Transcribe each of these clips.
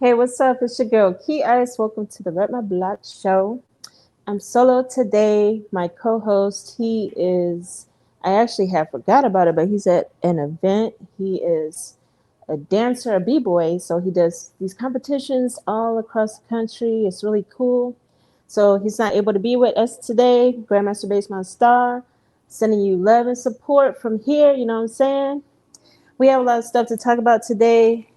Hey, what's up? It's your girl KeyIce. Welcome to the Rep My Block show. I'm solo today. My co-host, I actually have forgot about it, but he's at an event. He is a dancer, a b-boy, so he does these competitions all across the country. It's really cool. So he's not able to be with us today. Grandmaster Baseman Star, sending you love and support from here. You know what I'm saying? We have a lot of stuff to talk about today.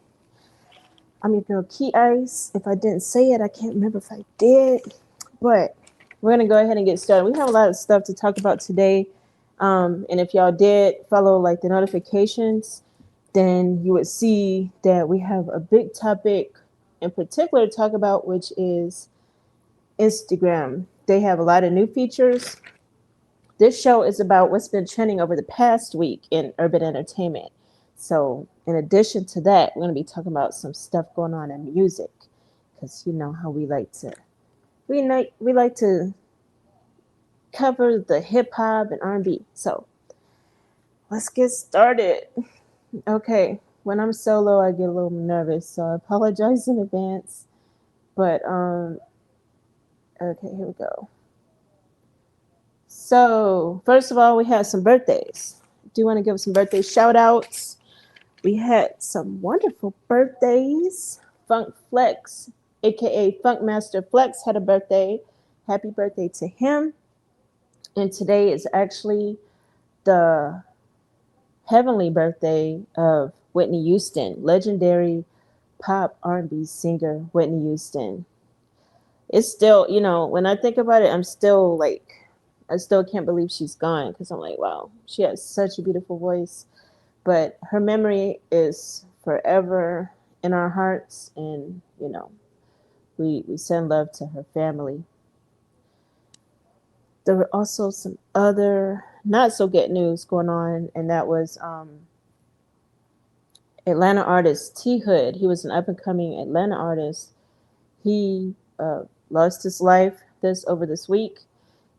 I'm your girl Key Ice. If I didn't say it, I can't remember if I did. But we're gonna go ahead and get started. We have a lot of stuff to talk about today. And if y'all did follow like the notifications, then you would see that we have a big topic in particular to talk about, which is Instagram. They have a lot of new features. This show is about what's been trending over the past week in urban entertainment. So, in addition to that, we're going to be talking about some stuff going on in music, because you know how we like to cover the hip hop and R&B. So, let's get started. Okay, when I'm solo, I get a little nervous, so I apologize in advance. But okay, here we go. So, first of all, we have some birthdays. Do you want to give some birthday shout outs? We had some wonderful birthdays. Funk Flex, aka Funkmaster Flex, had a birthday. Happy birthday to him. And today is actually the heavenly birthday of Whitney Houston, legendary pop R&B singer Whitney Houston. It's still, when I think about it, I still can't believe she's gone, because I'm like, wow, she has such a beautiful voice. But her memory is forever in our hearts, and we send love to her family. There were also some other not so good news going on, and that was Atlanta artist T Hood. He was an up and coming Atlanta artist. He lost his life this week,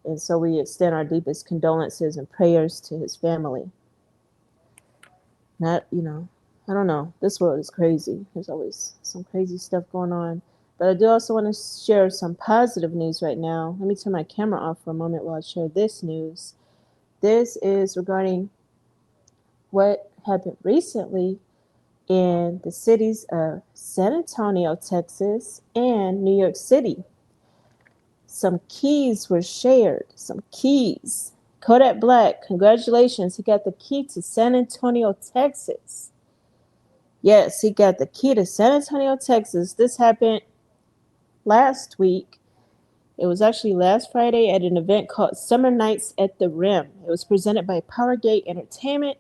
and so we extend our deepest condolences and prayers to his family. Not, I don't know. This world is crazy. There's always some crazy stuff going on. But I do also want to share some positive news right now. Let me turn my camera off for a moment while I share this news. This is regarding what happened recently in the cities of San Antonio, Texas, and New York City. Some keys were shared. Some keys. Kodak Black, congratulations. He got the key to San Antonio, Texas. Yes, he got the key to San Antonio, Texas. This happened last week. It was actually last Friday at an event called Summer Nights at the Rim. It was presented by Powergate Entertainment.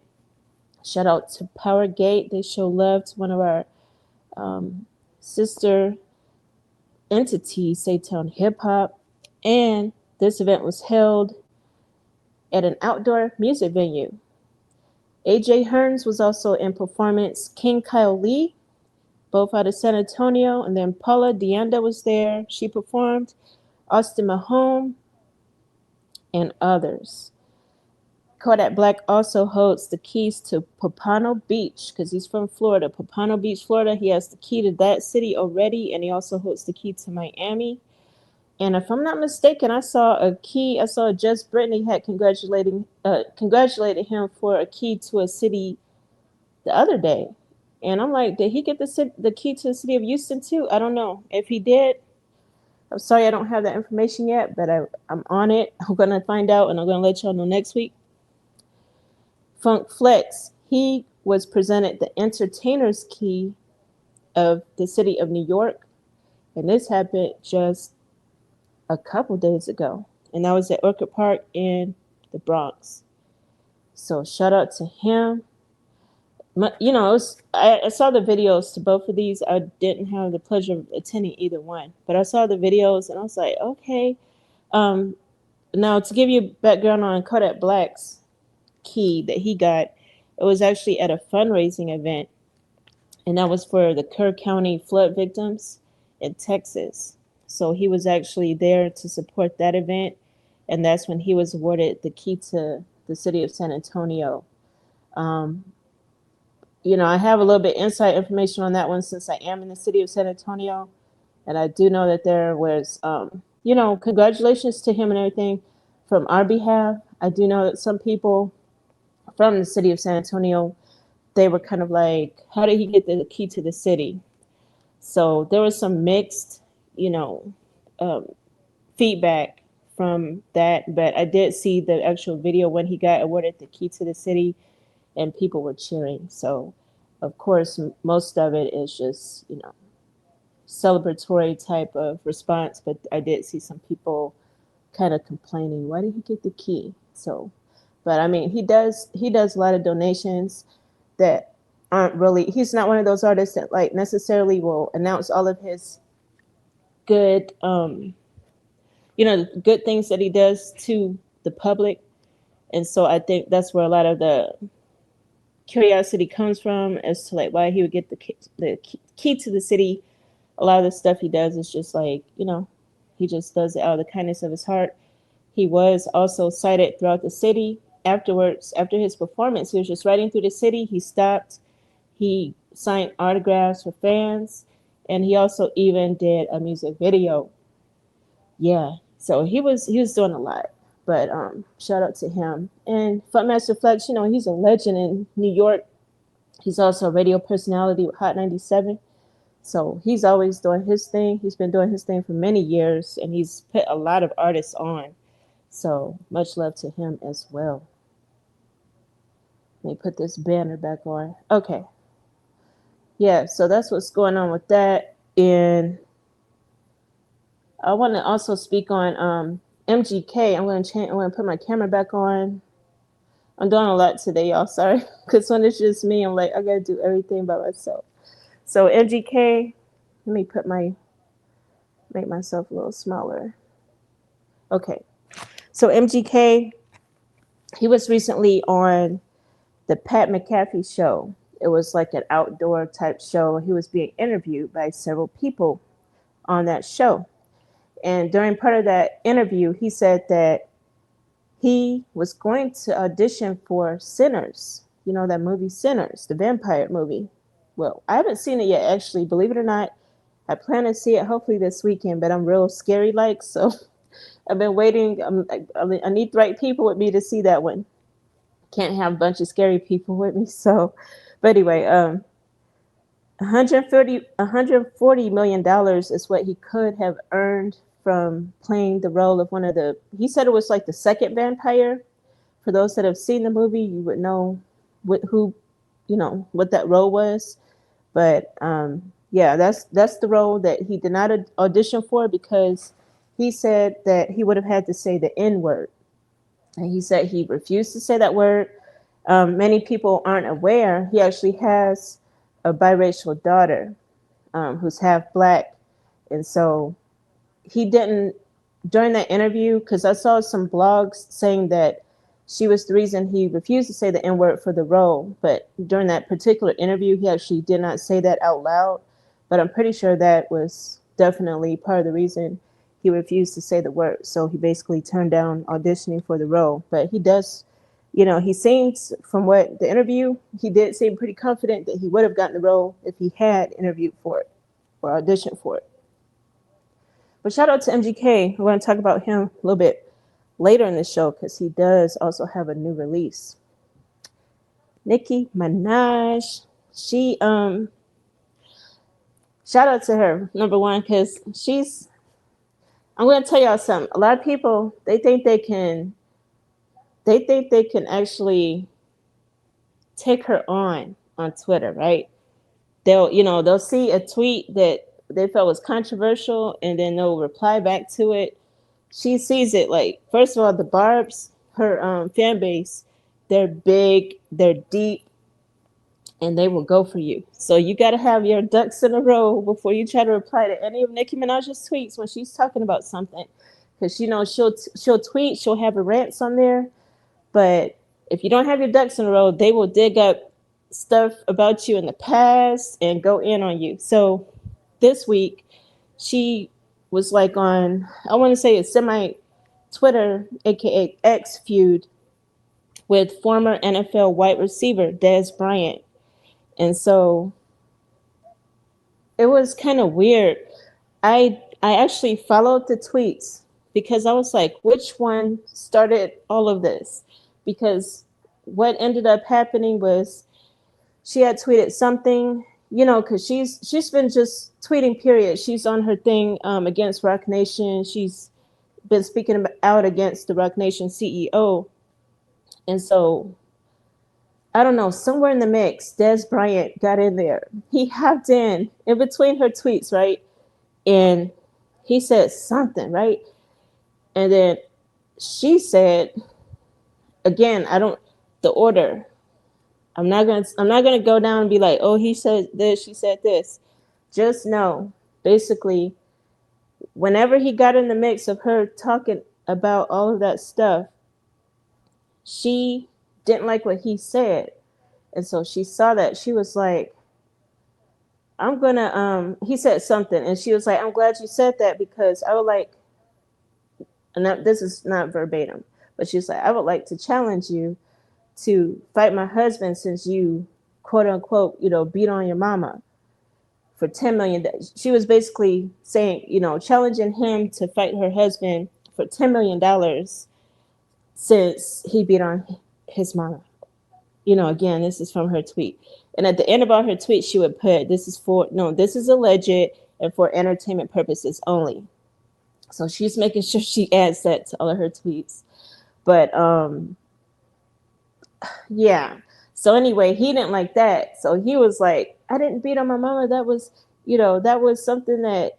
Shout out to Powergate. They show love to one of our sister entities, Saytown Hip Hop. And this event was held at an outdoor music venue. AJ Hearns was also in performance. King Kyle Lee, both out of San Antonio, and then Paula Deanda was there. She performed. Austin Mahone, and others. Kodak Black also holds the keys to Pompano Beach, because he's from Florida. Pompano Beach, Florida. He has the key to that city already, and he also holds the key to Miami. And if I'm not mistaken, I saw Just Brittany had congratulated him for a key to a city the other day. And I'm like, did he get the key to the city of Houston too? I don't know. If he did, I'm sorry I don't have that information yet, but I'm on it. I'm going to find out, and I'm going to let y'all know next week. Funk Flex, he was presented the entertainer's key of the city of New York, and this happened just a couple days ago, and that was at Orchard Park in the Bronx. So shout out to him. I saw the videos to both of these. I didn't have the pleasure of attending either one, but I saw the videos and I was like, okay. Now, to give you background on Kodak Black's key that he got, it was actually at a fundraising event, and that was for the Kerr County flood victims in Texas. So he was actually there to support that event, and that's when he was awarded the key to the city of San Antonio. I have a little bit inside information on that one since I am in the city of San Antonio. And I do know that there was, congratulations to him and everything from our behalf. I do know that some people from the city of San Antonio, they were kind of like, how did he get the key to the city? So there was some mixed, you know, um, feedback from that. But I did see the actual video when he got awarded the key to the city, and people were cheering. So, of course, most of it is just, celebratory type of response. But I did see some people kind of complaining, why did he get the key? So, but I mean, he does a lot of donations that aren't really. He's not one of those artists that like necessarily will announce all of his good, good things that he does to the public. And so I think that's where a lot of the curiosity comes from as to like why he would get the key to the city. A lot of the stuff he does is just like, he just does it out of the kindness of his heart. He was also cited throughout the city afterwards. After his performance, he was just riding through the city. He stopped. He signed autographs for fans, and he also even did a music video. Yeah, so he was doing a lot. But shout out to him. And Funkmaster Flex, he's a legend in New York. He's also a radio personality with Hot 97. So he's always doing his thing. He's been doing his thing for many years, and he's put a lot of artists on. So much love to him as well. Let me put this banner back on. Okay. Yeah, so that's what's going on with that. And I want to also speak on MGK. I'm gonna put my camera back on. I'm doing a lot today, y'all. Sorry, because when it's just me, I'm like I gotta do everything by myself. So MGK, let me make myself a little smaller. Okay, so MGK, he was recently on the Pat McAfee show. It was like an outdoor type show. He was being interviewed by several people on that show. And during part of that interview, he said that he was going to audition for Sinners. You know, that movie Sinners, the vampire movie. Well, I haven't seen it yet, actually, believe it or not. I plan to see it hopefully this weekend, but I'm real scary like, so I've been waiting. I need the right people with me to see that one. Can't have a bunch of scary people with me. So, but anyway, 140 million dollars is what he could have earned from playing the role of one of the. He said it was like the second vampire. For those that have seen the movie, you would know what that role was. But yeah, that's the role that he did not audition for because he said that he would have had to say the N word, and he said he refused to say that word. Many people aren't aware he actually has a biracial daughter who's half black, and so he didn't during that interview because I saw some blogs saying that she was the reason he refused to say the N word for the role. But during that particular interview, he actually did not say that out loud. But I'm pretty sure that was definitely part of the reason he refused to say the word. So he basically turned down auditioning for the role. But he does, he seems from what the interview, he did seem pretty confident that he would have gotten the role if he had interviewed for it or auditioned for it. But shout out to MGK. We're going to talk about him a little bit later in the show because he does also have a new release. Nicki Minaj, she shout out to her, number one, because I'm going to tell y'all something. A lot of people, they think they can actually take her on Twitter, right? They'll see a tweet that they felt was controversial and then they'll reply back to it. She sees it like, first of all, the Barb's, her fan base, they're big, they're deep, and they will go for you. So you got to have your ducks in a row before you try to reply to any of Nicki Minaj's tweets when she's talking about something, because she'll tweet, she'll have her rants on there, but if you don't have your ducks in a row, they will dig up stuff about you in the past and go in on you. So this week, she was like on, I want to say a semi Twitter, aka X feud with former NFL wide receiver Dez Bryant. And so it was kind of weird. I actually followed the tweets because I was like, which one started all of this? Because what ended up happening was she had tweeted something, because she's been just tweeting. Period. She's on her thing against Rock Nation. She's been speaking out against the Rock Nation CEO, and so I don't know. Somewhere in the mix, Des Bryant got in there. He hopped in between her tweets, right? And he said something, right? And then she said, again, I don't the order. I'm not gonna go down and be like, oh, he said this, she said this. Just know, basically, whenever he got in the mix of her talking about all of that stuff, she didn't like what he said. And so she saw that. She was like, I'm gonna he said something and she was like, I'm glad you said that because I would like, and this is not verbatim, but she's like, I would like to challenge you to fight my husband since you quote unquote, beat on your mama for 10 million. She was basically saying, challenging him to fight her husband for $10 million since he beat on his mama. Again, this is from her tweet. And at the end of all her tweets, she would put, this is alleged and for entertainment purposes only. So she's making sure she adds that to all of her tweets. But yeah. So anyway, he didn't like that. So he was like, I didn't beat on my mama. That was something that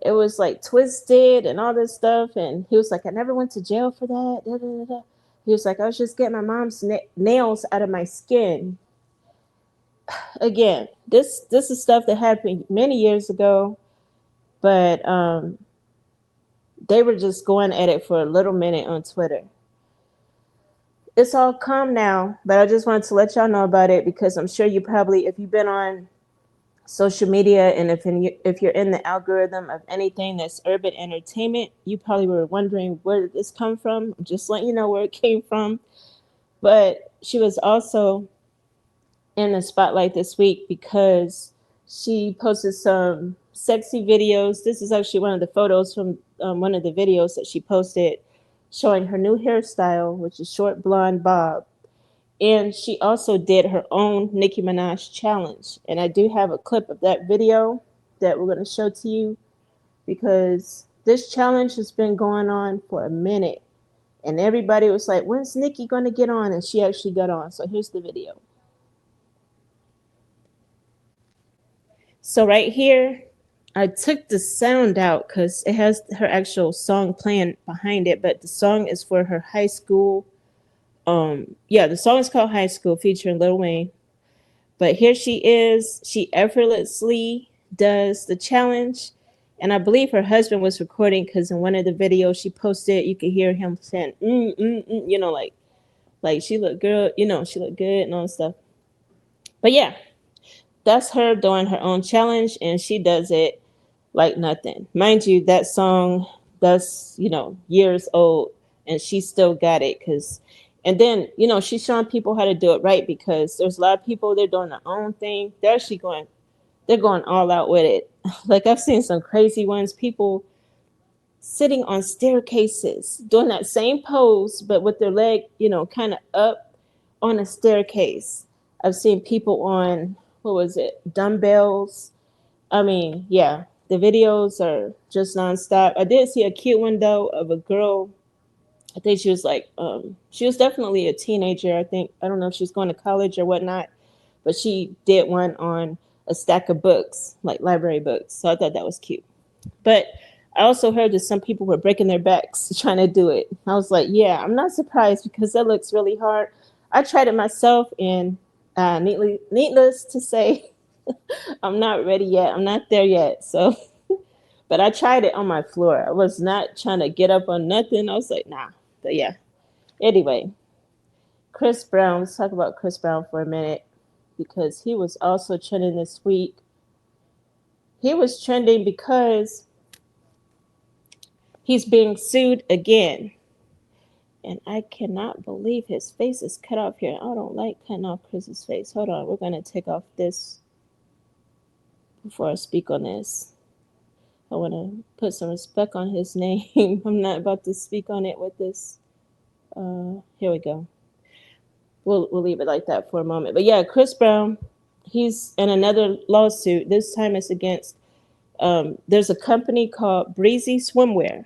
it was like twisted and all this stuff. And he was like, I never went to jail for that. Da, da, da, da. He was like, I was just getting my mom's nails out of my skin. Again, this is stuff that happened many years ago, but they were just going at it for a little minute on Twitter. It's all calm now, but I just wanted to let y'all know about it because I'm sure you probably, if you've been on social media and if you're in the algorithm of anything that's urban entertainment, you probably were wondering where did this come from. I'm just letting you know where it came from. But she was also in the spotlight this week because she posted some sexy videos. This is actually one of the photos from one of the videos that she posted showing her new hairstyle, which is short blonde bob. And she also did her own Nicki Minaj challenge. And I do have a clip of that video that we're going to show to you because this challenge has been going on for a minute. And everybody was like, when's Nicki going to get on? And she actually got on. So here's the video. So right here, I took the sound out because it has her actual song playing behind it. But the song is for her high school. The song is called High School featuring Lil Wayne. But here she is. She effortlessly does the challenge. And I believe her husband was recording because in one of the videos she posted, you could hear him saying, like she looked good, she looked good and all that stuff. But yeah, that's her doing her own challenge and she does it like nothing. Mind you, that song, that's, years old and she still got it and then, she's showing people how to do it right because there's a lot of people, they're doing their own thing. They're going all out with it. Like I've seen some crazy ones, people sitting on staircases, doing that same pose, but with their leg, kind of up on a staircase. I've seen people on, what was it, dumbbells. I mean, yeah, the videos are just nonstop. I did see a cute one though of a girl. I think she was like, she was definitely a teenager. I don't know if she was going to college or whatnot, but she did one on a stack of books, like library books. So I thought that was cute. But I also heard that some people were breaking their backs trying to do it. I was like, yeah, I'm not surprised because that looks really hard. I tried it myself, and needless to say, I'm not ready yet. I'm not there yet. So, but I tried it on my floor. I was not trying to get up on nothing. I was like, nah. But yeah. Anyway, Chris Brown. Let's talk about Chris Brown for a minute because he was also trending this week. He was trending because he's being sued again. And I cannot believe his face is cut off here. I don't like cutting off Chris's face. Hold on, we're gonna take off this before I speak on this. I want to put some respect on his name. I'm not about to speak on it with this. Here we go. We'll leave it like that for a moment. But yeah, Chris Brown, he's in another lawsuit. This time it's against. There's a company called Breezy Swimwear.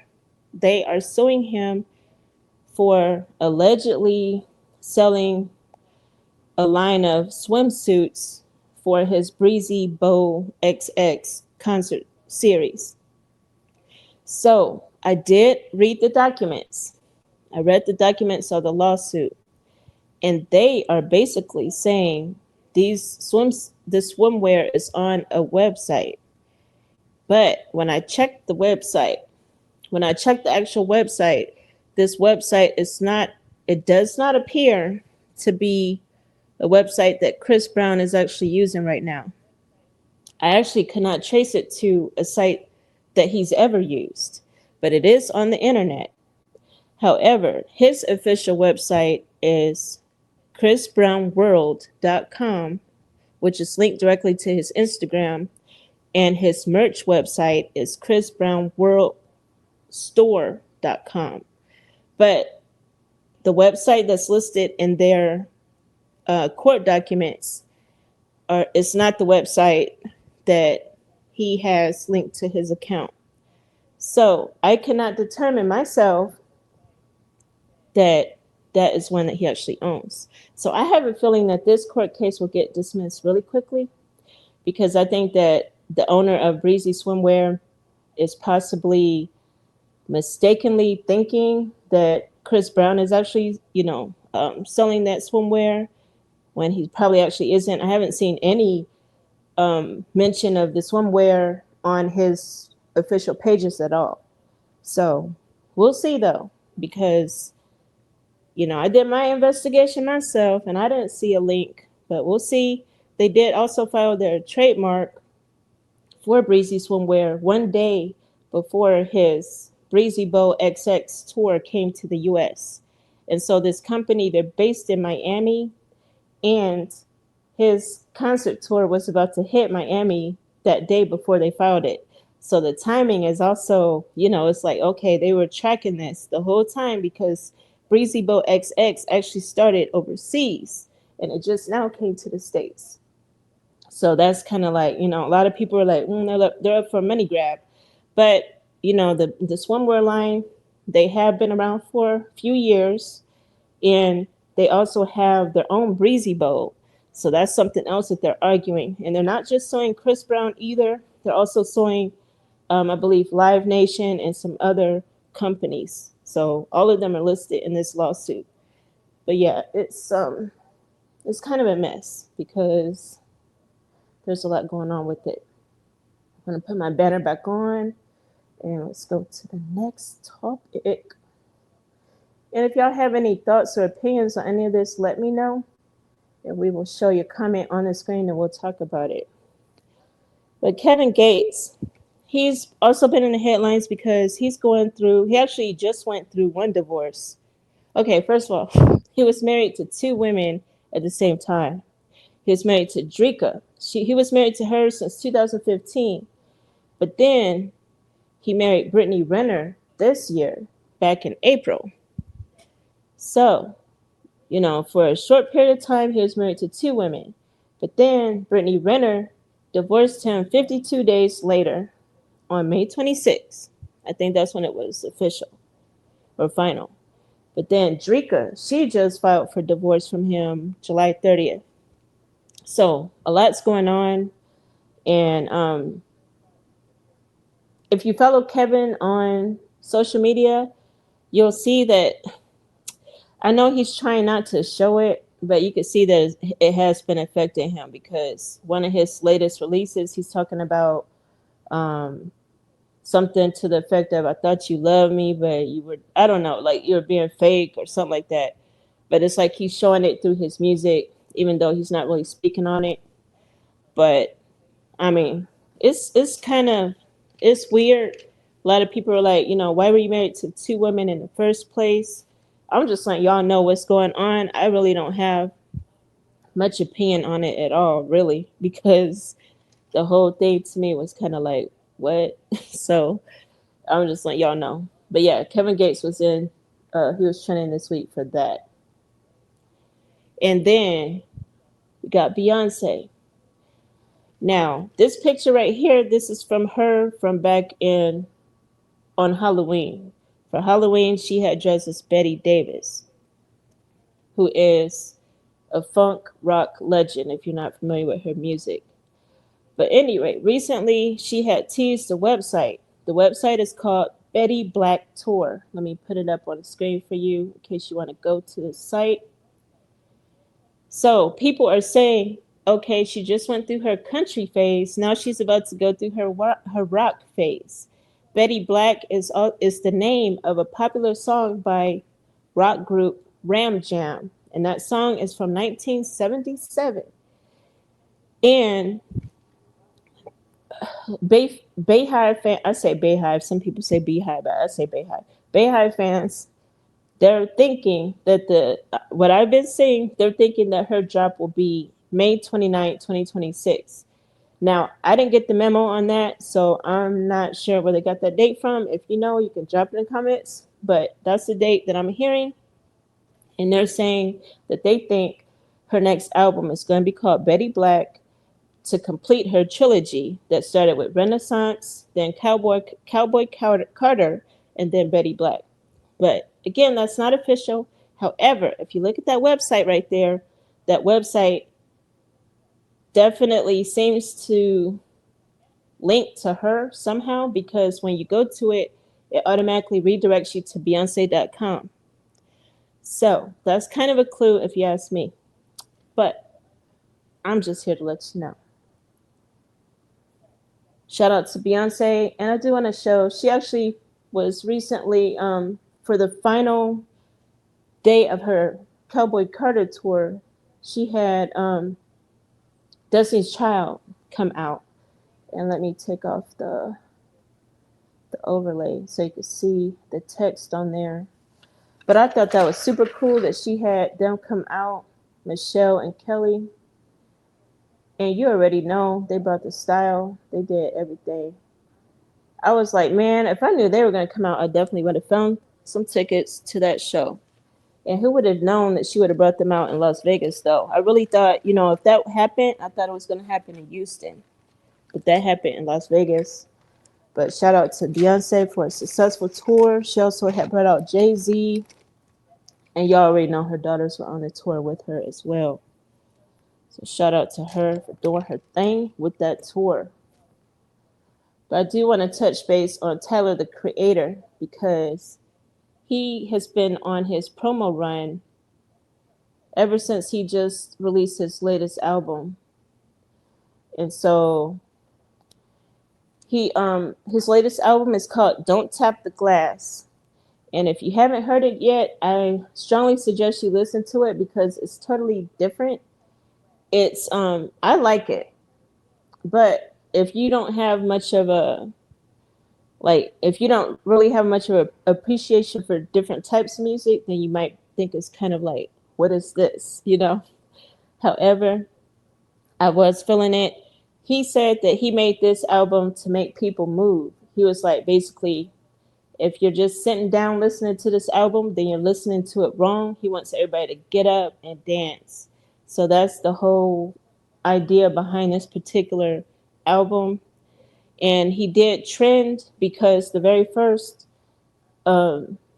They are suing him for allegedly selling a line of swimsuits for his Breezy Bow XX concert series. So I did read the documents. I read the documents of the lawsuit, and they are basically saying the swimwear is on a website. But when I checked the actual website, this website it does not appear to be a website that Chris Brown is actually using right now. I actually cannot trace it to a site that he's ever used, but it is on the internet. However, his official website is chrisbrownworld.com, which is linked directly to his Instagram, and his merch website is chrisbrownworldstore.com. But the website that's listed in their court documents is not the website that he has linked to his account. So I cannot determine myself that that is one that he actually owns. So I have a feeling that this court case will get dismissed really quickly, because I think that the owner of Breezy Swimwear is possibly mistakenly thinking that Chris Brown is actually, selling that swimwear when he probably actually isn't. I haven't seen any mention of the swimwear on his official pages at all. So we'll see though, because I did my investigation myself and I didn't see a link, but we'll see. They did also file their trademark for Breezy Swimwear one day before his Breezy Bow XX tour came to the US. And so this company, they're based in Miami, and his concert tour was about to hit Miami that day before they filed it. So the timing is also, it's like, okay, they were tracking this the whole time, because Breezy Bow XX actually started overseas and it just now came to the States. So that's kind of like, a lot of people are like, they're up for a money grab. But, the swimwear line, they have been around for a few years, and they also have their own Breezy Bowl. So that's something else that they're arguing. And they're not just suing Chris Brown either. They're also suing, I believe, Live Nation and some other companies. So all of them are listed in this lawsuit. But yeah, it's kind of a mess because there's a lot going on with it. I'm going to put my banner back on, and let's go to the next topic. And if y'all have any thoughts or opinions on any of this, let me know. And we will show your comment on the screen and we'll talk about it. But Kevin Gates, he's also been in the headlines because he actually just went through one divorce. Okay, first of all, he was married to two women at the same time. He was married to Drika. He was married to her since 2015. But then he married Brittany Renner this year, back in April. So, for a short period of time, he was married to two women. But then Brittany Renner divorced him 52 days later on May 26th. I think that's when it was official or final. But then Drika, she just filed for divorce from him July 30th. So a lot's going on. And if you follow Kevin on social media, you'll see that I know he's trying not to show it, but you can see that it has been affecting him, because one of his latest releases, he's talking about something to the effect of, I thought you loved me, but I don't know, like you were being fake or something like that. But it's like he's showing it through his music, even though he's not really speaking on it. But I mean, it's weird. A lot of people are like, why were you married to two women in the first place? I'm just letting y'all know what's going on. I really don't have much opinion on it at all, really, because the whole thing to me was kind of like, what? So I'm just letting y'all know. But yeah, Kevin Gates was in, he was trending this week for that. And then we got Beyonce. Now, this picture right here, this is from her from back in on Halloween. For Halloween, she had dressed as Betty Davis, who is a funk rock legend if you're not familiar with her music. But anyway, recently she had teased the website. The website is called Betty Black Tour. Let me put it up on the screen for you in case you want to go to the site. So people are saying, okay, she just went through her country phase. Now she's about to go through her rock phase. Betty Black is the name of a popular song by rock group Ram Jam, and that song is from 1977. And Bayhive fan, I say Bayhive. Some people say Beehive, but I say Bayhive. Bayhive fans, they're thinking that what I've been seeing, they're thinking that her drop will be May 29th, 2026. Now, I didn't get the memo on that, so I'm not sure where they got that date from. If you know, you can drop it in the comments. But that's the date that I'm hearing. And they're saying that they think her next album is going to be called Betty Black to complete her trilogy that started with Renaissance, then Cowboy Carter, and then Betty Black. But again, that's not official. However, if you look at that website right there, that website definitely seems to link to her somehow because when you go to it, it automatically redirects you to Beyonce.com. So that's kind of a clue if you ask me. But I'm just here to let you know. Shout out to Beyonce. And I do want to show, she actually was recently, for the final day of her Cowboy Carter tour, she had Destiny's Child come out. And let me take off the overlay so you can see the text on there. But I thought that was super cool that she had them come out, Michelle and Kelly. And you already know they brought the style. They did everything. I was like, man, if I knew they were going to come out, I definitely would have found some tickets to that show. And who would have known that she would have brought them out in Las Vegas, though? I really thought, if that happened, I thought it was going to happen in Houston. But that happened in Las Vegas. But shout out to Beyonce for a successful tour. She also had brought out Jay-Z. And y'all already know her daughters were on the tour with her as well. So shout out to her for doing her thing with that tour. But I do want to touch base on Tyler, the Creator, because he has been on his promo run ever since he just released his latest album. And so his latest album is called Don't Tap the Glass. And if you haven't heard it yet, I strongly suggest you listen to it because it's totally different. It's I like it. But if you don't have much of a if you don't really have much of an appreciation for different types of music, then you might think it's kind of like, what is this? However, I was feeling it. He said that he made this album to make people move. He was like, basically, if you're just sitting down listening to this album, then you're listening to it wrong. He wants everybody to get up and dance. So that's the whole idea behind this particular album. And he did trend because the very first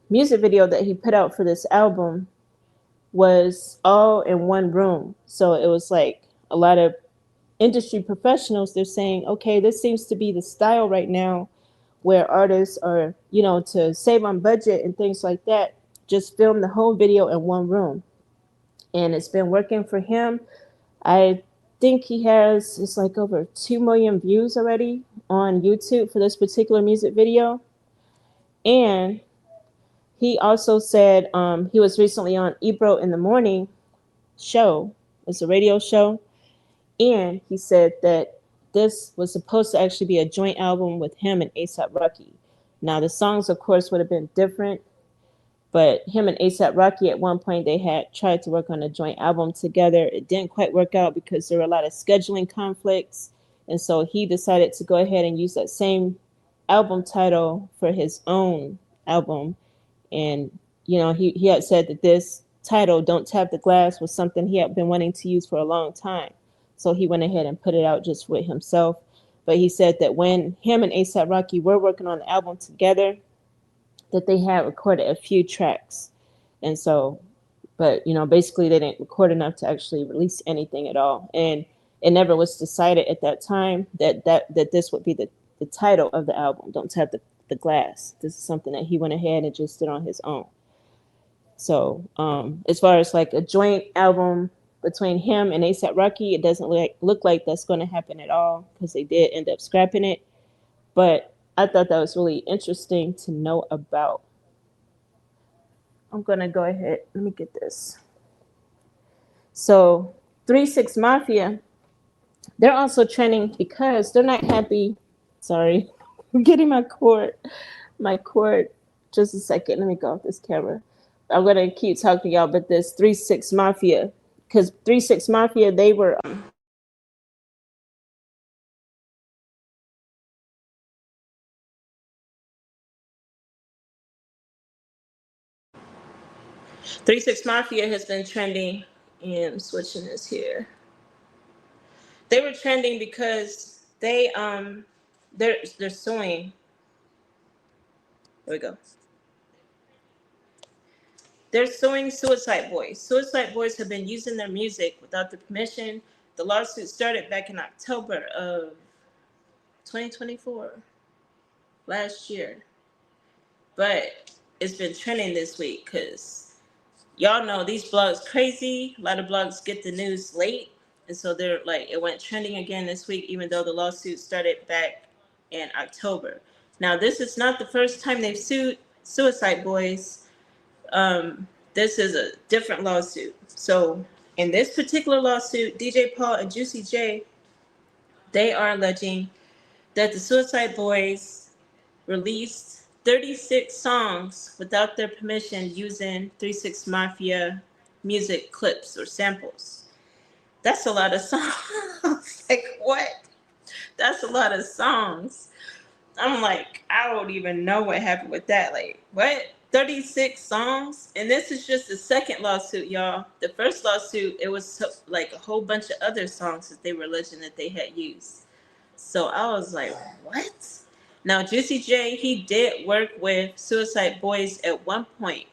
music video that he put out for this album was all in one room. So it was like a lot of industry professionals, they're saying, okay, this seems to be the style right now where artists are, to save on budget and things like that, just film the whole video in one room. And it's been working for him. I think he has, it's like over 2 million views already on YouTube for this particular music video. And he also said he was recently on Ebro in the Morning show. It's a radio show. And he said that this was supposed to actually be a joint album with him and A$AP Rocky. Now, the songs, of course, would have been different. But him and ASAP Rocky at one point they had tried to work on a joint album together. It didn't quite work out because there were a lot of scheduling conflicts, and so he decided to go ahead and use that same album title for his own album. And he had said that this title, Don't Tap the Glass, was something he had been wanting to use for a long time. So he went ahead and put it out just with himself. But he said that when him and ASAP Rocky were working on the album together, that they had recorded a few tracks. And so, but basically they didn't record enough to actually release anything at all. And it never was decided at that time that this would be the title of the album, Don't Tap the Glass. This is something that he went ahead and just did on his own. So as far as like a joint album between him and ASAP Rocky, it doesn't look like that's going to happen at all, because they did end up scrapping it. But I thought that was really interesting to know about. I'm going to go ahead. Let me get this. So 3-6 Mafia, they're also trending because they're not happy. Sorry, I'm getting my cord. My cord. Just a second. Let me go off this camera. I'm going to keep talking to y'all about this 3-6 Mafia. Because 3-6 Mafia, they were... 3-6 Mafia has been trending, and I'm switching this here. They were trending because they're suing. There we go. They're suing Suicide Boys. Suicide Boys have been using their music without the permission. The lawsuit started back in October of 2024, last year. But it's been trending this week because y'all know these blogs crazy. A lot of blogs get the news late. And so they're like, it went trending again this week, even though the lawsuit started back in October. Now, this is not the first time they've sued Suicide Boys. This is a different lawsuit. So in this particular lawsuit, DJ Paul and Juicy J, they are alleging that the Suicide Boys released 36 songs without their permission using 3-6 Mafia music clips or samples. That's a lot of songs. Like, what? That's a lot of songs. I'm like, I don't even know what happened with that. Like, what? 36 songs? And this is just the second lawsuit, y'all. The first lawsuit, it was like a whole bunch of other songs that they were alleging that they had used. So I was like, what? Now, Juicy J, he did work with Suicide Boys at one point,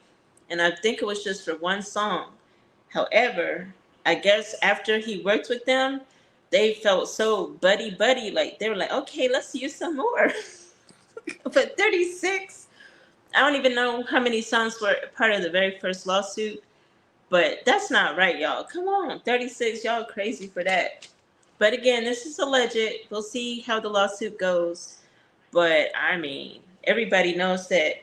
and I think it was just for one song. However, I guess after he worked with them, they felt so buddy, like they were like, okay, let's use some more. But 36, I don't even know how many songs were part of the very first lawsuit, but that's not right, y'all. Come on, 36, y'all crazy for that. But again, this is alleged. We'll see how the lawsuit goes. But I mean, everybody knows that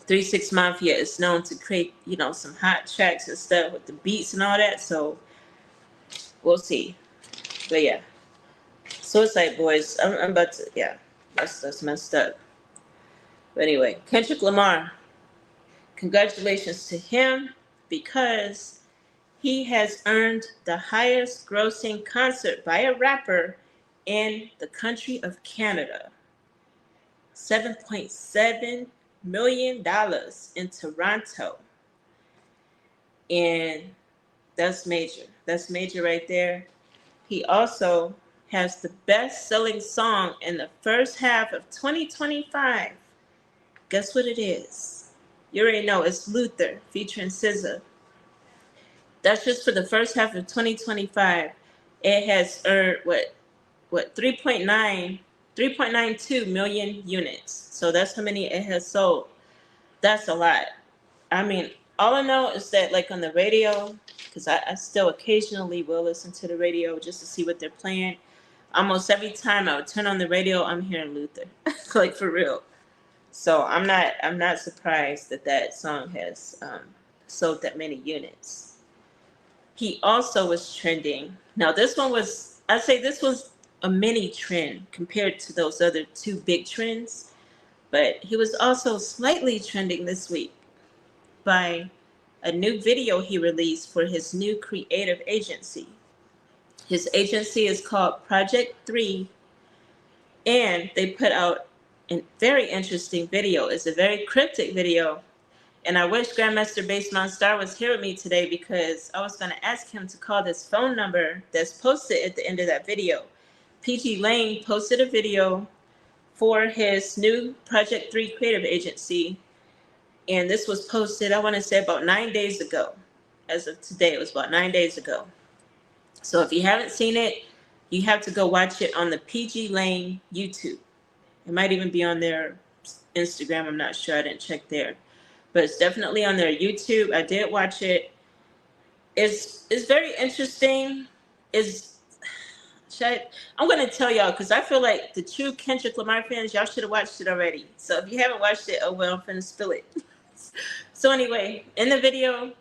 3-6 Mafia is known to create, some hot tracks and stuff with the beats and all that. So we'll see. But yeah, Suicide Boys. I'm about to. Yeah, that's messed up. But anyway, Kendrick Lamar. Congratulations to him, because he has earned the highest grossing concert by a rapper in the country of Canada. $7.7 million in Toronto. And that's major. That's major right there. He also has the best-selling song in the first half of 2025. Guess what it is? You already know, it's Luther featuring SZA. That's just for the first half of 2025. It has earned what 3.92 million units. So that's how many it has sold. That's a lot. I mean, all I know is that, like, on the radio, because I still occasionally will listen to the radio just to see what they're playing. Almost every time I would turn on the radio, I'm hearing Luther, like, for real. So I'm not surprised that song has sold that many units. He also was trending. Now I'd say this was a mini trend compared to those other two big trends, but he was also slightly trending this week. by a new video he released for his new creative agency. His agency is called Project 3, and they put out a very interesting video. It's a very cryptic video, and I wish Grandmaster Bassman Star was here with me today because I was going to ask him to call this phone number that's posted at the end of that video. PG Lane posted a video for his new Project 3 creative agency, and this was posted, I want to say, about 9 days ago. As of today, it was about 9 days ago. So if you haven't seen it, you have to go watch it on the PG Lane YouTube. It might even be on their Instagram. I'm not sure. I didn't check there. But it's definitely on their YouTube. I did watch it. It's very interesting. I'm going to tell y'all because I feel like the true Kendrick Lamar fans, y'all should have watched it already. So if you haven't watched it, oh well, I'm finna spill it. So anyway, in the video,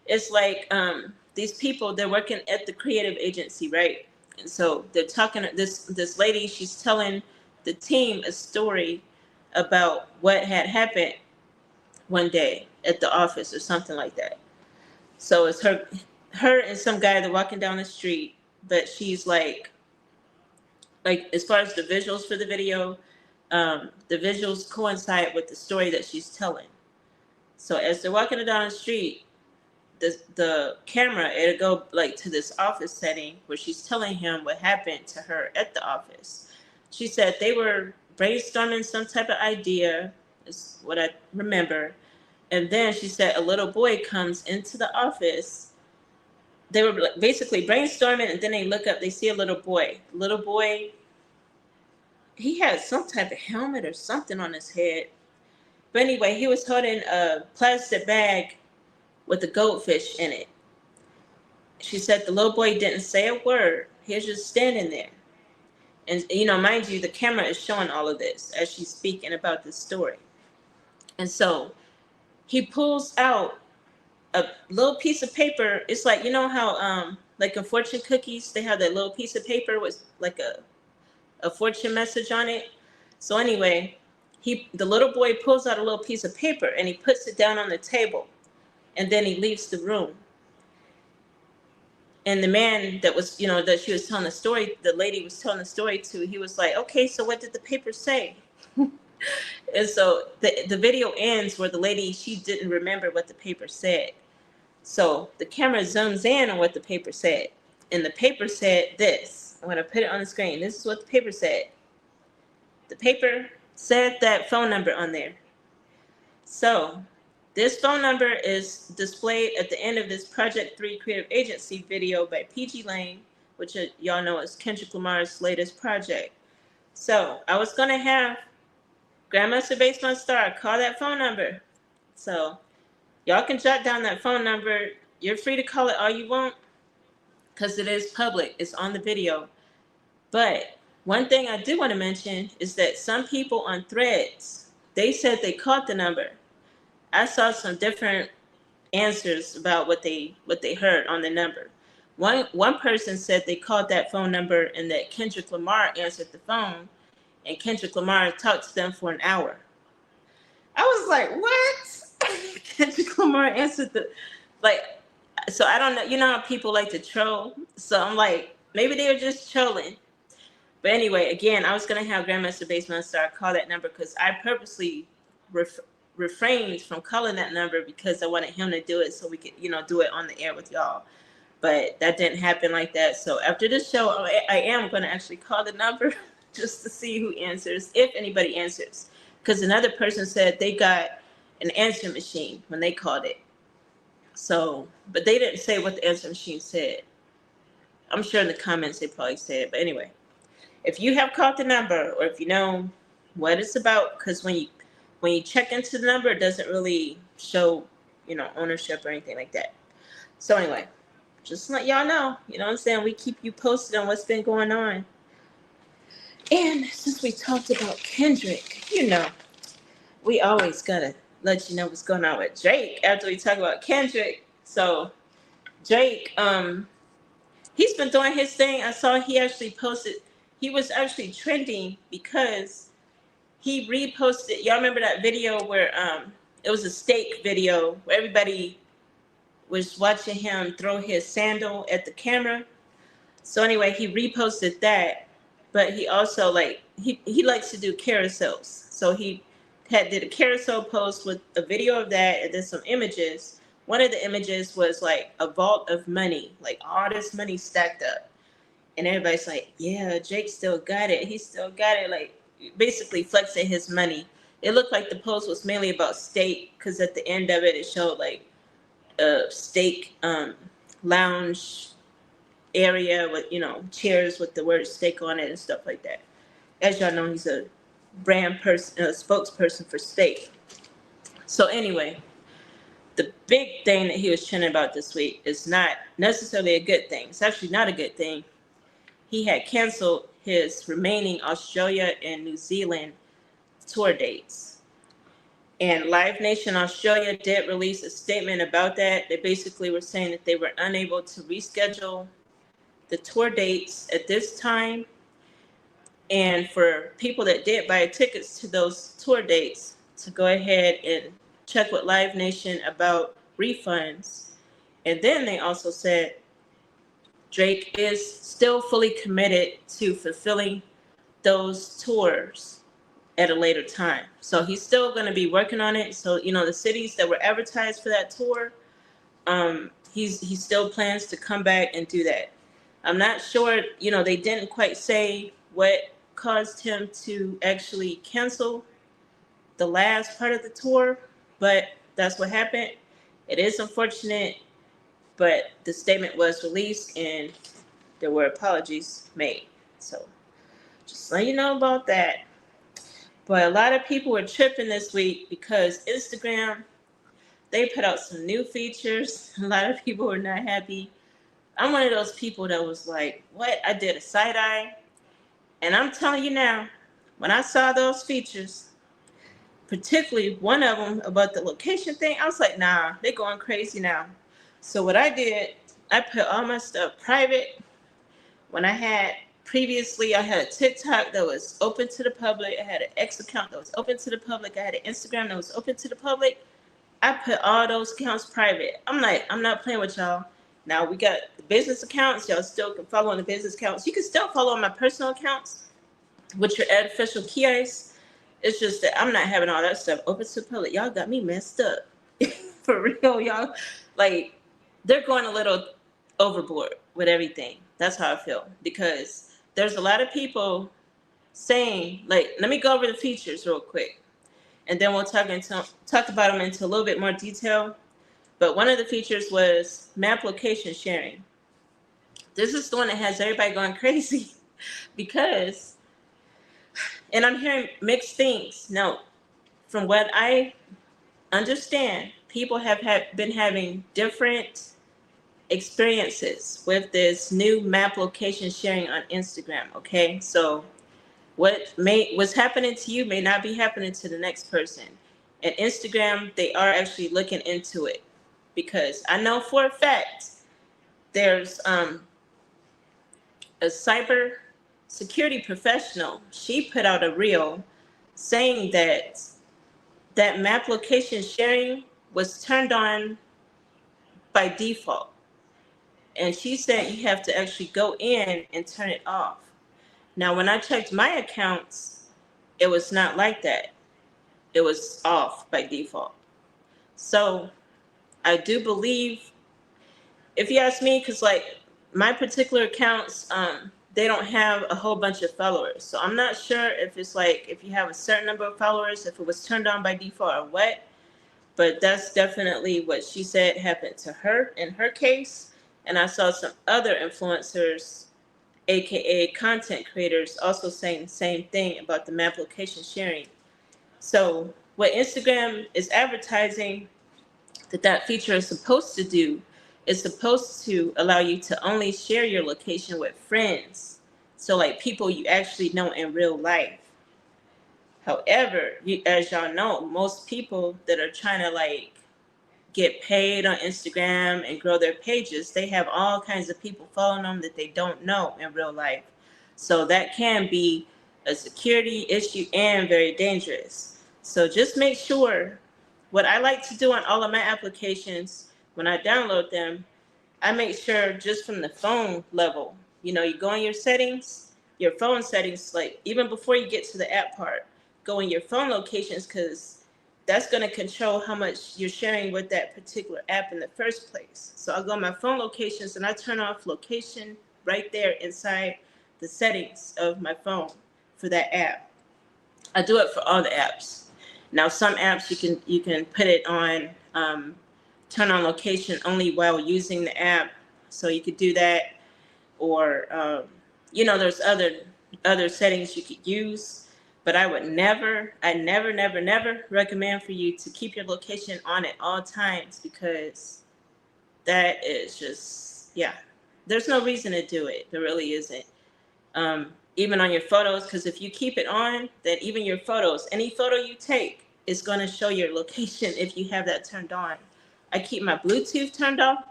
it's like these people, they're working at the creative agency, right? And so they're talking, this lady, she's telling the team a story about what had happened one day at the office or something like that. So it's her and some guy, they're walking down the street, but she's like as far as the visuals for the video, the visuals coincide with the story that she's telling. So as they're walking down the street, the camera, it'll go like to this office setting where she's telling him what happened to her at the office. She said they were brainstorming some type of idea, is what I remember. And then she said a little boy comes into the office. They were basically brainstorming, and then they look up, they see a little boy. Little boy, he had some type of helmet or something on his head. But anyway, he was holding a plastic bag with a goldfish in it. She said the little boy didn't say a word. He was just standing there. And, mind you, the camera is showing all of this as she's speaking about this story. And so he pulls out a little piece of paper. It's like, how, like in fortune cookies, they have that little piece of paper with like a fortune message on it. So anyway, the little boy pulls out a little piece of paper and he puts it down on the table, and then he leaves the room. And the man that was, that she was telling the story, the lady was telling the story to, he was like, okay, so what did the paper say? And so the video ends where the lady, she didn't remember what the paper said. So the camera zooms in on what the paper said. And the paper said this. I'm going to put it on the screen. This is what the paper said. The paper said that phone number on there. So this phone number is displayed at the end of this Project 3 creative agency video by PG Lane, which y'all know is Kendrick Lamar's latest project. So I was going to have Grandmaster Bassman Star call that phone number. So y'all can jot down that phone number. You're free to call it all you want because it is public. It's on the video. But one thing I do want to mention is that some people on Threads, they said they called the number. I saw some different answers about what they heard on the number. One person said they called that phone number and that Kendrick Lamar answered the phone, and Kendrick Lamar talked to them for an hour. I was like, what? Kendrick Lamar answered so I don't know. You know how people like to troll? So I'm like, maybe they were just trolling. But anyway, again, I was going to have Grandmaster Bassman Star call that number because I purposely refrained from calling that number because I wanted him to do it so we could, do it on the air with y'all. But that didn't happen like that. So after this show, I am going to actually call the number just to see who answers, if anybody answers. Because another person said they got an answering machine when they called it. So, but they didn't say what the answering machine said. I'm sure in the comments they probably said it. But anyway, if you have called the number or if you know what it's about, because when you check into the number, it doesn't really show, ownership or anything like that. So anyway, just to let y'all know, you know what I'm saying? We keep you posted on what's been going on. And since we talked about Kendrick, we always gotta let you know what's going on with Drake after we talk about Kendrick. So Drake, he's been doing his thing. I saw he actually posted, he was actually trending because he reposted, y'all remember that video where it was a steak video where everybody was watching him throw his sandal at the camera. So anyway, he reposted that, but he also he likes to do carousels. So he did a carousel post with a video of that and then some images. One of the images was like a vault of money, like all this money stacked up. And everybody's like, yeah, Jake still got it. He still got it. Like basically flexing his money. It looked like the post was mainly about steak because at the end of it, it showed like a steak lounge area with chairs with the word steak on it and stuff like that. As y'all know, he's a brand person, a spokesperson for steak. So anyway, the big thing that he was trending about this week is not necessarily a good thing. It's actually not a good thing. He had canceled his remaining Australia and New Zealand tour dates. And Live Nation Australia did release a statement about that. They basically were saying that they were unable to reschedule the tour dates at this time. And for people that did buy tickets to those tour dates, to go ahead and check with Live Nation about refunds. And then they also said Drake is still fully committed to fulfilling those tours at a later time. So he's still going to be working on it. So, the cities that were advertised for that tour, he still plans to come back and do that. I'm not sure, they didn't quite say what caused him to actually cancel the last part of the tour, but that's what happened. It is unfortunate, but the statement was released and there were apologies made. So just let you know about that. But a lot of people were tripping this week because Instagram, they put out some new features. A lot of people were not happy. I'm one of those people that was like, what? I did a side eye. And I'm telling you now, when I saw those features, particularly one of them about the location thing, I was like, nah, they're going crazy now. So what I did, I put all my stuff private. When I had previously, I had a TikTok that was open to the public. I had an X account that was open to the public. I had an Instagram that was open to the public. I put all those accounts private. I'm like, I'm not playing with y'all. Now we got the business accounts. Y'all still can follow on the business accounts. You can still follow on my personal accounts, which are at official KeyIce. It's just that I'm not having all that stuff open to the public. Y'all got me messed up. For real, y'all. Like, they're going a little overboard with everything. That's how I feel. Because there's a lot of people saying, like, let me go over the features real quick. And then we'll talk about them into a little bit more detail. But one of the features was map location sharing. This is the one that has everybody going crazy because, and I'm hearing mixed things. Now, from what I understand, people have been having different experiences with this new map location sharing on Instagram. Okay, so what's happening to you may not be happening to the next person. And Instagram, they are actually looking into it because I know for a fact there's a cyber security professional. She put out a reel saying that map location sharing was turned on by default. And she said you have to actually go in and turn it off. Now, when I checked my accounts, it was not like that. It was off by default. So I do believe, if you ask me, because like my particular accounts, they don't have a whole bunch of followers. So I'm not sure if it's like, if you have a certain number of followers, if it was turned on by default or what. But that's definitely what she said happened to her in her case. And I saw some other influencers, aka content creators, also saying the same thing about the map location sharing. So what Instagram is advertising that feature is supposed to do is supposed to allow you to only share your location with friends. So like people you actually know in real life. However, as y'all know, most people that are trying to like get paid on Instagram and grow their pages, they have all kinds of people following them that they don't know in real life. So that can be a security issue and very dangerous. So just make sure what I like to do on all of my applications when I download them, I make sure just from the phone level, you go in your settings, your phone settings, like even before you get to the app part, go in your phone locations because that's going to control how much you're sharing with that particular app in the first place. So I'll go in my phone locations and I turn off location right there inside the settings of my phone for that app. I do it for all the apps. Now, some apps you can put it on, turn on location only while using the app, so you could do that. Or there's other settings you could use. But I never recommend for you to keep your location on at all times because that is just yeah. There's no reason to do it. There really isn't. Even on your photos, because if you keep it on, then even your photos, any photo you take is going to show your location if you have that turned on. I keep my Bluetooth turned off.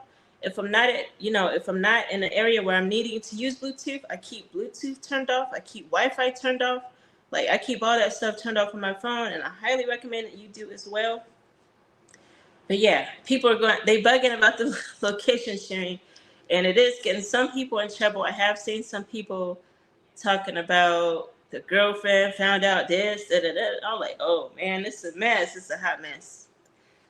If I'm not in an area where I'm needing to use Bluetooth, I keep Bluetooth turned off. I keep Wi-Fi turned off. Like I keep all that stuff turned off on my phone, and I highly recommend that you do as well. But yeah, people they bugging about the location sharing, and it is getting some people in trouble. I have seen some people talking about the girlfriend found out this, da, da, da. I'm like, oh man, this is a mess. It's a hot mess.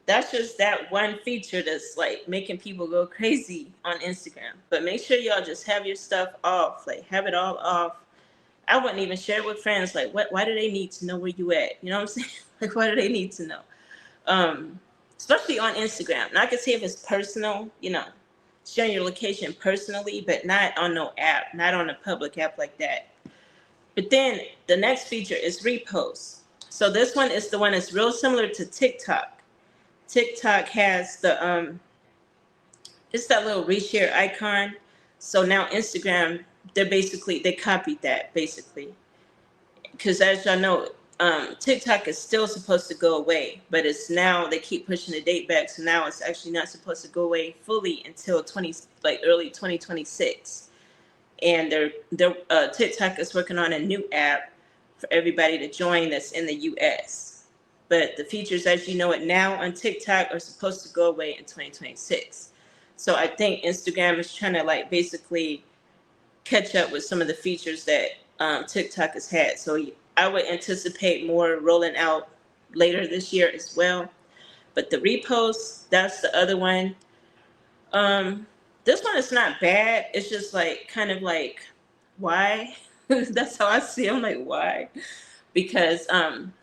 That's just that one feature that's like making people go crazy on Instagram. But make sure y'all just have your stuff off, like have it all off. I wouldn't even share it with friends. Like, what? Why do they need to know where you at? You know what I'm saying? Like, why do they need to know? Um, Especially on Instagram. And I can see if it's personal, sharing your location personally, but not on no app, not on a public app like that. But then the next feature is reposts. So this one is the one that's real similar to TikTok. TikTok has it's that little reshare icon. So now Instagram, they copied that basically. Because as y'all know, TikTok is still supposed to go away, but it's now they keep pushing the date back. So now it's actually not supposed to go away fully until early 2026. And TikTok is working on a new app for everybody to join that's in the US. But the features as you know it now on TikTok are supposed to go away in 2026. So I think Instagram is trying to basically catch up with some of the features that TikTok has had. So I would anticipate more rolling out later this year as well. But the repost, that's the other one. This one is not bad. It's just kind of why? That's how I see it. I'm like, why? Because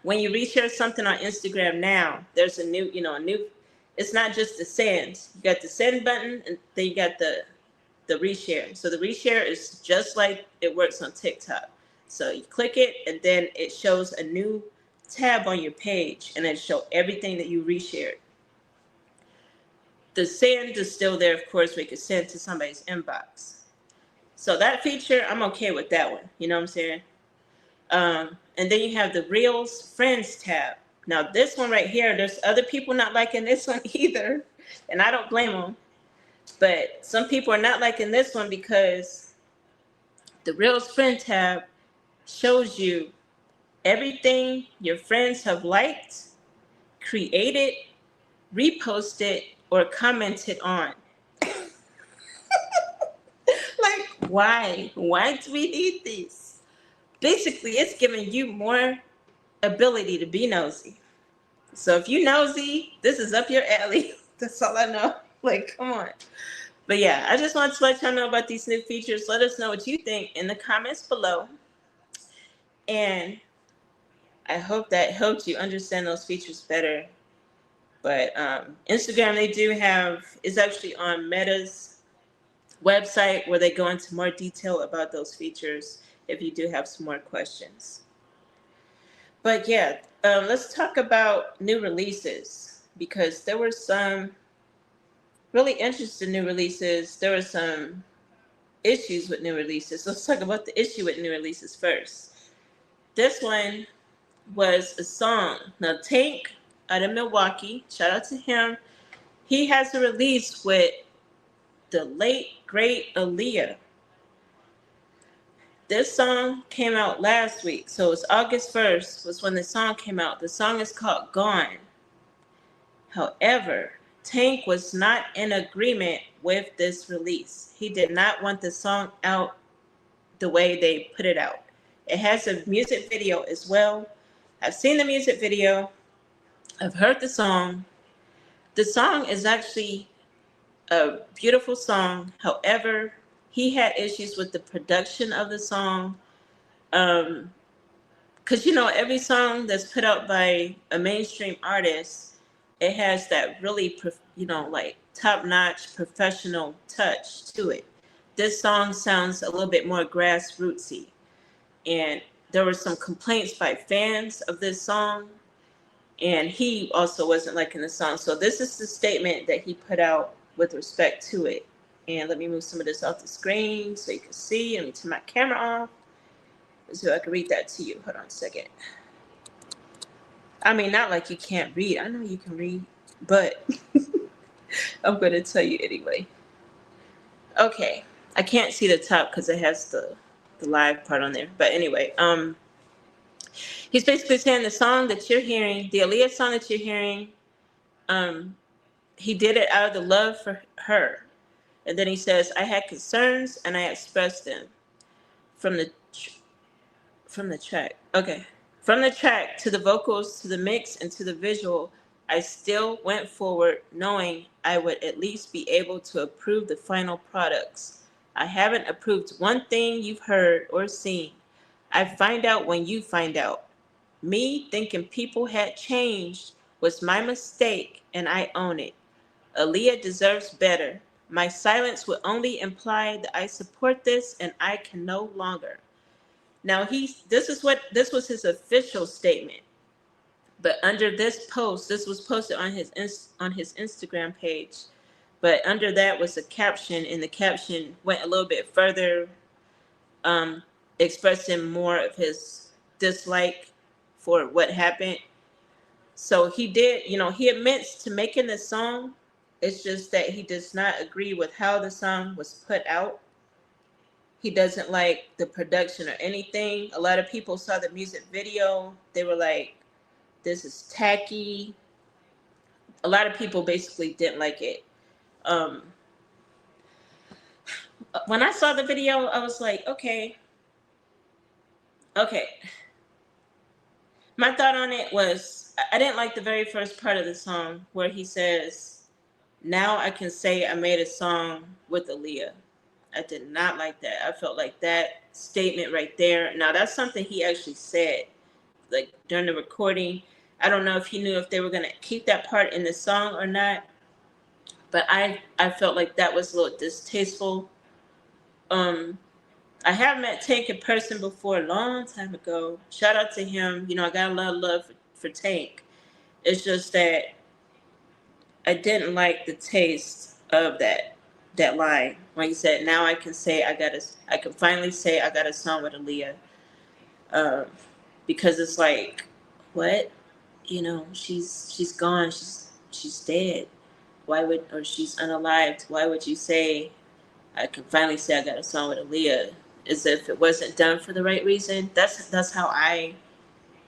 when you reshare something on Instagram now, there's a new. It's not just the send. You got the send button, and then you got the reshare. So the reshare is just like it works on TikTok. So you click it, and then it shows a new tab on your page, and it shows everything that you reshared. The send is still there, of course, where you can send to somebody's inbox. So that feature, I'm okay with that one. You know what I'm saying? And then you have the Reels Friends tab. Now, this one right here, there's other people not liking this one either, and I don't blame them. But some people are not liking this one because the Reels Friend tab shows you everything your friends have liked, created, reposted, or commented on. Like, why? Why do we need these? Basically, it's giving you more ability to be nosy. So if you nosy, this is up your alley. That's all I know. Like, come on. But yeah, I just wanted to let y'all know about these new features. Let us know what you think in the comments below. And I hope that helped you understand those features better. But Instagram, they do have, is actually on Meta's website where they go into more detail about those features if you do have some more questions. But yeah, let's talk about new releases because there were some really interesting new releases. There were some issues with new releases. Let's talk about the issue with new releases first. This one was a song. Now, Tank out of Milwaukee, shout out to him. He has a release with the late, great Aaliyah. This song came out last week. So it's August 1st was when the song came out. The song is called Gone. However, Tank was not in agreement with this release. He did not want the song out the way they put it out. It has a music video as well. I've seen the music video. I've heard the song. The song is actually a beautiful song. However, he had issues with the production of the song. Because every song that's put out by a mainstream artist, it has that really like top-notch professional touch to it. This song sounds a little bit more grassrootsy, and there were some complaints by fans of this song, and he also wasn't liking the song. So this is the statement that he put out with respect to it. And let me move some of this off the screen so you can see. Let me turn my camera off so I can read that to you. Hold on a second. I mean, not like you can't read. I know you can read, but I'm going to tell you anyway. Okay. I can't see the top because it has the live part on there. But anyway, he's basically saying the song that you're hearing, the Aaliyah song that you're hearing, he did it out of the love for her. And then he says, I had concerns and I expressed them from the track. Okay. From the track to the vocals to the mix and to the visual, I still went forward knowing I would at least be able to approve the final products. I haven't approved one thing you've heard or seen. I find out when you find out. Me thinking people had changed was my mistake and I own it. Aaliyah deserves better. My silence would only imply that I support this and I can no longer. Now this was his official statement. But under this post, this was posted on his Instagram page. But under that was a caption, and the caption went a little bit further, expressing more of his dislike for what happened. So he did, he admits to making the song. It's just that he does not agree with how the song was put out. He doesn't like the production or anything. A lot of people saw the music video. They were like, this is tacky. A lot of people basically didn't like it. When I saw the video, I was like, okay. My thought on it was, I didn't like the very first part of the song where he says, now I can say I made a song with Aaliyah. I did not like that. I felt like that statement right there. Now that's something he actually said, like during the recording. I don't know if he knew if they were gonna keep that part in the song or not, but I felt like that was a little distasteful. I have met Tank in person before a long time ago. Shout out to him. I got a lot of love for Tank. It's just that I didn't like the taste of that line when he said, "Now I can say I can finally say I got a song with Aaliyah," because it's like, what? She's gone. She's dead. Or she's unalived. Why would you say I can finally say I got a song with Aaliyah? As if it wasn't done for the right reason. That's how I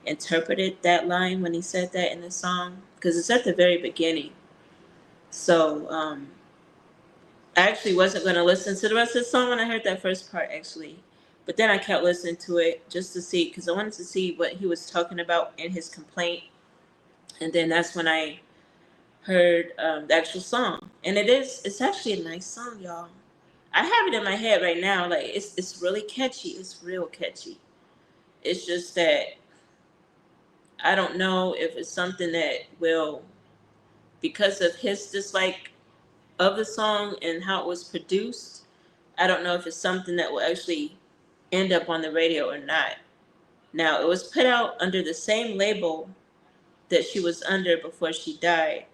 interpreted that line when he said that in the song, because it's at the very beginning. So I actually wasn't going to listen to the rest of the song when I heard that first part, actually. But then I kept listening to it just to see, because I wanted to see what he was talking about in his complaint. And then that's when I heard the actual song. And it's actually a nice song, y'all. I have it in my head right now. Like, it's really catchy. It's real catchy. It's just that I don't know if it's something that will, because of his dislike of the song and how it was produced, I don't know if it's something that will actually end up on the radio or not. Now, it was put out under the same label that she was under before she died.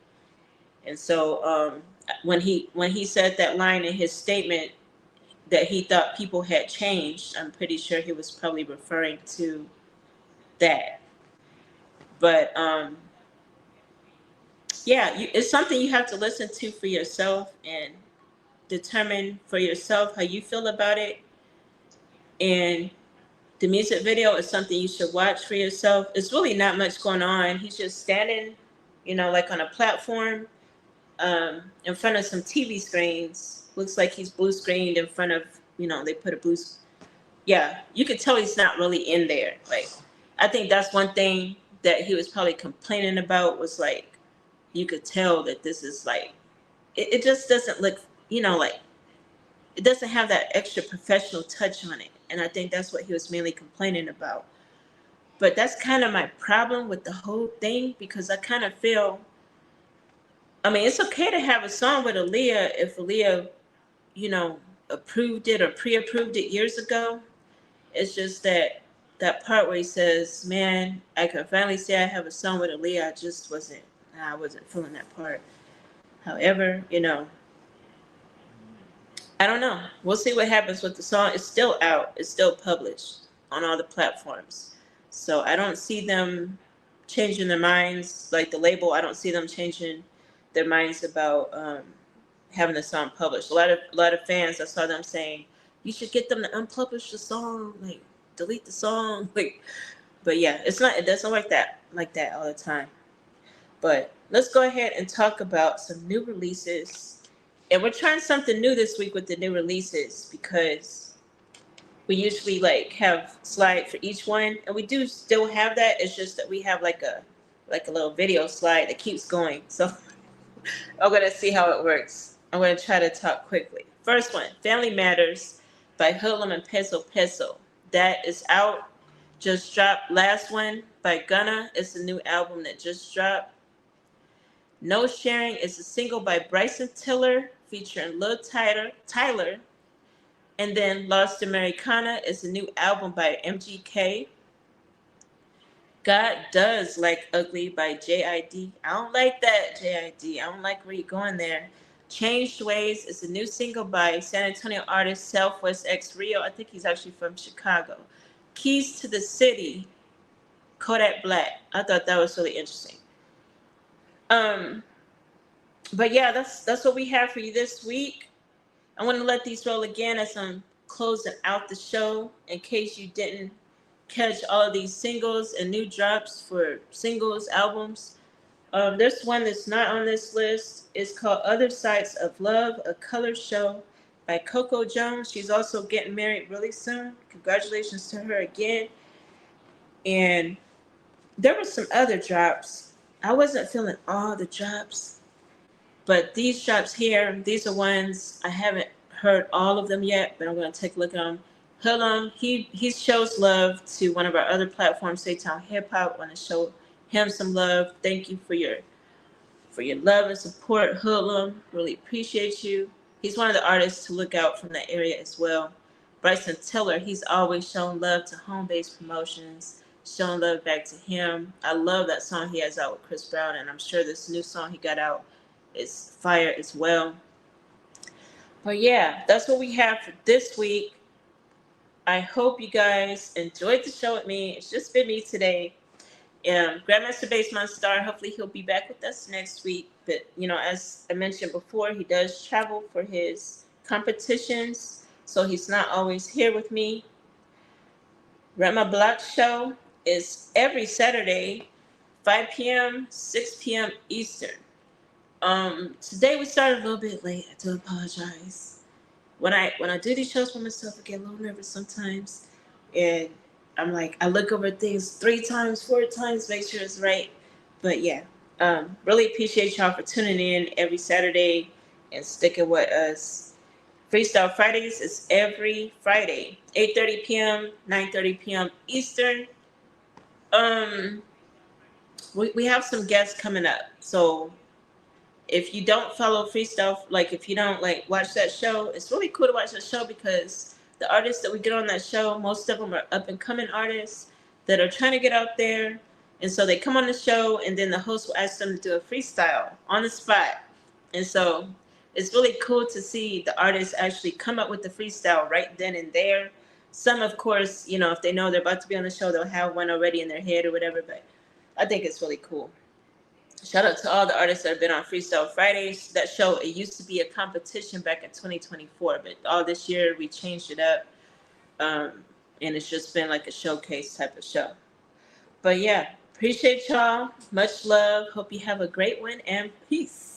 And so when he said that line in his statement that he thought people had changed, I'm pretty sure he was probably referring to that. But yeah, it's something you have to listen to for yourself and determine for yourself how you feel about it. And the music video is something you should watch for yourself. It's really not much going on. He's just standing like on a platform, in front of some TV screens. Looks like he's blue screened in front of, they put a blue. Yeah, you could tell he's not really in there. Like, I think that's one thing that he was probably complaining about was like, you could tell that this is like, it just doesn't look, like it doesn't have that extra professional touch on it. And I think that's what he was mainly complaining about. But that's kind of my problem with the whole thing because I kind of feel, I mean, it's okay to have a song with Aaliyah if Aaliyah, you know, approved it or pre-approved it years ago. It's just that part where he says, "Man, I can finally say I have a song with Aaliyah." I wasn't feeling that part. However, I don't know. We'll see what happens with the song. It's still out. It's still published on all the platforms. So I don't see them changing their minds. Like the label, I don't see them changing their minds about having the song published. A lot of fans, I saw them saying, "You should get them to unpublish the song, like delete the song." Like, but yeah, it's not. It doesn't like that all the time. But let's go ahead and talk about some new releases. And we're trying something new this week with the new releases because we usually like have slide for each one, and we do still have that. It's just that we have like a little video slide that keeps going. So I'm gonna see how it works. I'm gonna try to talk quickly. First one, Family Matters by Hoodlum and Peso Peso. That is out. Just dropped. Last one by Gunna. It's a new album that just dropped. No Sharing is a single by Bryson Tiller featuring Lil Tyler. And then Lost Americana is a new album by MGK. God Does Like Ugly by JID. I don't like that, JID. I don't like where you're going there. Changed Ways is a new single by San Antonio artist Southwest X Rio. I think he's actually from Chicago. Keys to the City, Kodak Black. I thought that was really interesting. Um, but yeah, that's what we have for you this week. I want to let these roll again as I'm closing out the show in case you didn't catch all of these singles and new drops for singles albums. There's one that's not on this list. It's called Other Sides of Love, a color show by Coco Jones. She's also getting married really soon. Congratulations to her again. And there were some other drops. I wasn't feeling all the drops, but these drops here, these are ones I haven't heard all of them yet, but I'm going to take a look at them. Hoodlum, he shows love to one of our other platforms, Saytown Hip Hop. Want to show him some love. Thank you for your love and support, Hoodlum. Really appreciate you. He's one of the artists to look out from that area as well. Bryson Tiller, he's always shown love to HomeBase Promotions, showing love back to him. I love that song he has out with Chris Brown, and I'm sure this new song he got out is fire as well. But yeah, that's what we have for this week. I hope you guys enjoyed the show with me. It's just been me today. Grandmaster Baseman Star, hopefully he'll be back with us next week. But, as I mentioned before, he does travel for his competitions, so he's not always here with me. Rema Block Show is every Saturday, 5 p.m., 6 p.m. Eastern. Today we started a little bit late. I do apologize. When I do these shows for myself, I get a little nervous sometimes, and I'm like, I look over things 3 times, 4 times, make sure it's right. But yeah, really appreciate y'all for tuning in every Saturday and sticking with us. Freestyle Fridays is every Friday, 8:30 p.m., 9:30 p.m. Eastern. Um, we have some guests coming up, so if you don't follow freestyle, like if you don't like watch that show, it's really cool to watch that show because the artists that we get on that show, most of them are up and coming artists that are trying to get out there. And so they come on the show and then the host will ask them to do a freestyle on the spot. And so it's really cool to see the artists actually come up with the freestyle right then and there. Some, of course, if they know they're about to be on the show, they'll have one already in their head or whatever. But I think it's really cool. Shout out to all the artists that have been on Freestyle Fridays. That show, it used to be a competition back in 2024, but all this year we changed it up. And it's just been like a showcase type of show. But yeah, Appreciate y'all. Much love. Hope you have a great one and peace.